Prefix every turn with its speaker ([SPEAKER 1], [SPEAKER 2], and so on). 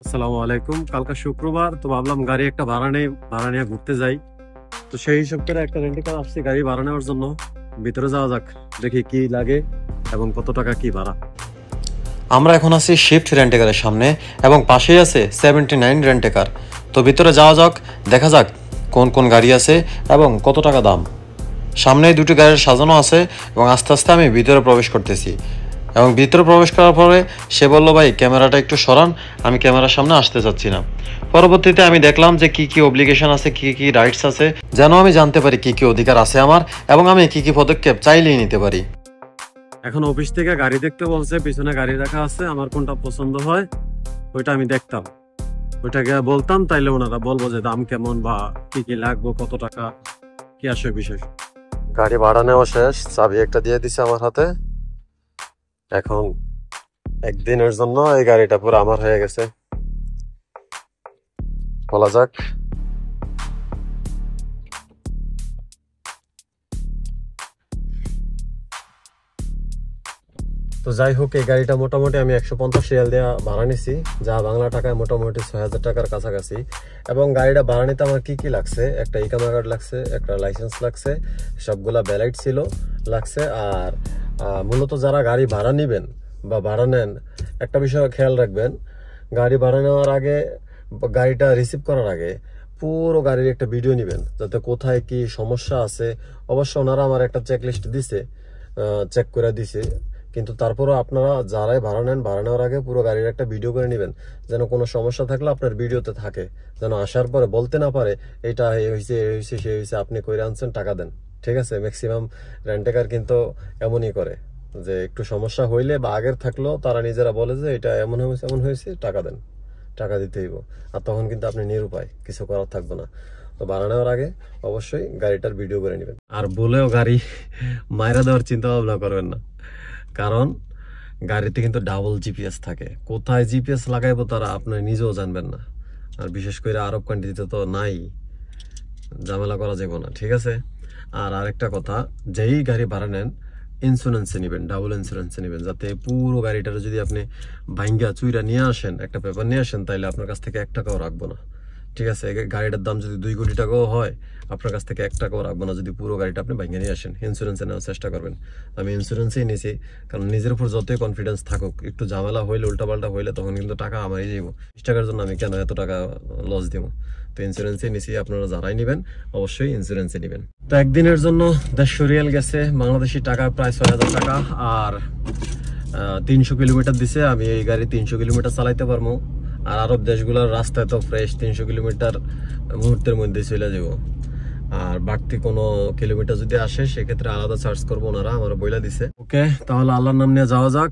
[SPEAKER 1] আসসালামু আলাইকুম। কালকে শুক্রবার, তো ভাবলাম গাড়ি একটা ভাড়া নিয়ে ঘুরতে যাই। তো সেই হিসাব করে একটা রেন্ট কার আসছি গাড়ি ভাড়া নেওয়ার জন্য। ভিতরে যাওয়া যাক, দেখি কি লাগে এবং কত টাকা কি ভাড়া।
[SPEAKER 2] আমরা এখন আছি শিফট রেন্টেকারের সামনে এবং পাশেই আছে 79 রেন্টেকার। তো ভিতরে যাওয়া যাক, দেখা যাক কোন কোন গাড়ি আছে এবং কত টাকা দাম। সামনেই দুটি গাড়ি সাজানো আছে এবং আস্তে আস্তে আমি ভিতরে প্রবেশ করতেছি। এবং ভিতরে প্রবেশ করার পরে সে বলল, ভাই ক্যামেরাটা একটু সরান, আমি ক্যামেরার সামনে আসতে চাচ্ছি না। পরবর্তীতে আমি দেখলাম যে কি কি অব্লিগেশন আছে, কি কি রাইটস আছে, যেন আমি জানতে পারি কি কি অধিকার আছে আমার এবং আমি কি কি পদক্ষেপ চাইলেই নিতে পারি।
[SPEAKER 1] এখন অফিস থেকে গাড়ি দেখতে বলছে, পিছনে গাড়ি রাখা আছে, আমার কোনটা পছন্দ হয় ওইটা আমি দেখতাম, ওইটা গিয়ে বলতাম, তাইলে ওনারা বলবো যে দাম কেমন বা কি কি লাগবে, কত টাকা কি আসে বিশেষ।
[SPEAKER 2] গাড়ি ভাড়া নেওয়া শেষ, চাবি একটা দিয়ে দিছে আমার হাতে। এখন একদিনের জন্য এই গাড়িটা পুরো আমার হয়ে গেছে, বলা যাক।
[SPEAKER 1] তো যাই হোক, এই গাড়িটা মোটামুটি আমি 150 রিয়াল দিয়ে ভাড়া নিছি, যা বাংলা টাকায় মোটামুটি 6000 টাকার কাছাকাছি। এবং গাড়িটা ভাড়া নিতে আমার কি কি লাগছে, একটা ইকামা কার্ড লাগছে, একটা লাইসেন্স লাগছে, সবগুলা ভ্যালিড ছিল লাগছে। আর মূলত যারা গাড়ি ভাড়া নিবেন বা ভাড়া নেন, একটা বিষয় খেয়াল রাখবেন, গাড়ি ভাড়া নেওয়ার আগে, গাড়িটা রিসিভ করার আগে পুরো গাড়ির একটা ভিডিও নেবেন, যাতে কোথায় কি সমস্যা আছে। অবশ্য ওনারা আমার একটা চেকলিস্ট দিছে, চেক করে দিছে, কিন্তু তারপরও আপনারা যারাই ভাড়া নেন, ভাড়া নেওয়ার আগে পুরো গাড়ির একটা ভিডিও করে নেবেন, যেন কোনো সমস্যা থাকলে আপনার ভিডিওতে থাকে, যেন আসার পরে বলতে না পারে এটা এই হয়েছে, এই হয়েছে, সে হয়েছে, আপনি কইরে আনছেন, টাকা দেন। ঠিক আছে, ম্যাক্সিমাম রেন্টেকার কিন্তু এমনই করে, যে একটু সমস্যা হইলে বা আগের থাকলেও তারা নিজেরা বলে যে এটা এমন হয়েছে, এমন হয়েছে, টাকা দেন, টাকা দিতে হইব। আর তখন কিন্তু আপনি নিরুপায়, কিছু করার থাকবে না। তো ভাড়া নেওয়ার আগে অবশ্যই গাড়িটার ভিডিও করে নেবেন। আর বলেও গাড়ি মাইরা দেওয়ার চিন্তা ভাবনা করবেন না, কারণ গাড়িতে কিন্তু ডাবল জিপিএস থাকে। কোথায় জিপিএস লাগাইবো তারা আপনি নিজেও জানবেন না। আর বিশেষ করে আরব কান্ট্রিতে তো নাই, ঝামেলা করা যাবে না। ঠিক আছে। আর আরেকটা কথা, যেই গাড়ি ভাড়া নেন ইন্স্যুরেন্সে নেবেন, ডাবল ইন্স্যুরেন্সে নেবেন, যাতে পুরো গাড়িটার যদি আপনি ভাঙ্গা চুইরা নিয়ে আসেন, একটা পেপার নিয়ে আসেন, তাইলে আপনার কাছ থেকে 1 টাকাও রাখবো না। ঠিক আছে, গাড়িটার দাম যদি 2 কোটি টাকাও হয়, আপনার কাছ থেকে 1 টাকাও রাখবো না যদি পুরো গাড়িটা আপনি ভাঙ্গা নিয়ে আসেন। ইন্স্যুরেন্সে নেওয়ার চেষ্টা করবেন। আমি ইন্স্যুরেন্সেই নিয়েছি, কারণ নিজের উপর যতই কনফিডেন্স থাকুক, একটু ঝামেলা হইলে, উল্টাপাল্টা হইলে, তখন কিন্তু টাকা আমারই যাবো। 20 টাকার জন্য আমি কেন এত টাকা লস দিব? তো ইন্স্যুরেন্সে নিছি, আপনারা যারাই নেবেন অবশ্যই ইন্স্যুরেন্সে নেবেন। তো একদিনের জন্য 150 রিয়াল গেছে, বাংলাদেশি টাকা প্রায় 6000 টাকা। আর 300 কিলোমিটার দিছে, আমি এই গাড়ি 300 কিলোমিটার চালাইতে পারবো। আর আরব দেশগুলোর রাস্তায় তো ফ্রেশ 300 কিলোমিটার মুহূর্তের মধ্যে চলে যাব। আর বাড়তি কোনো কিলোমিটার যদি আসে, সেক্ষেত্রে আলাদা চার্জ করবো, ওনারা আমার বইলা দিছে। ওকে, তাহলে আল্লাহর নাম নিয়ে যাওয়া যাক।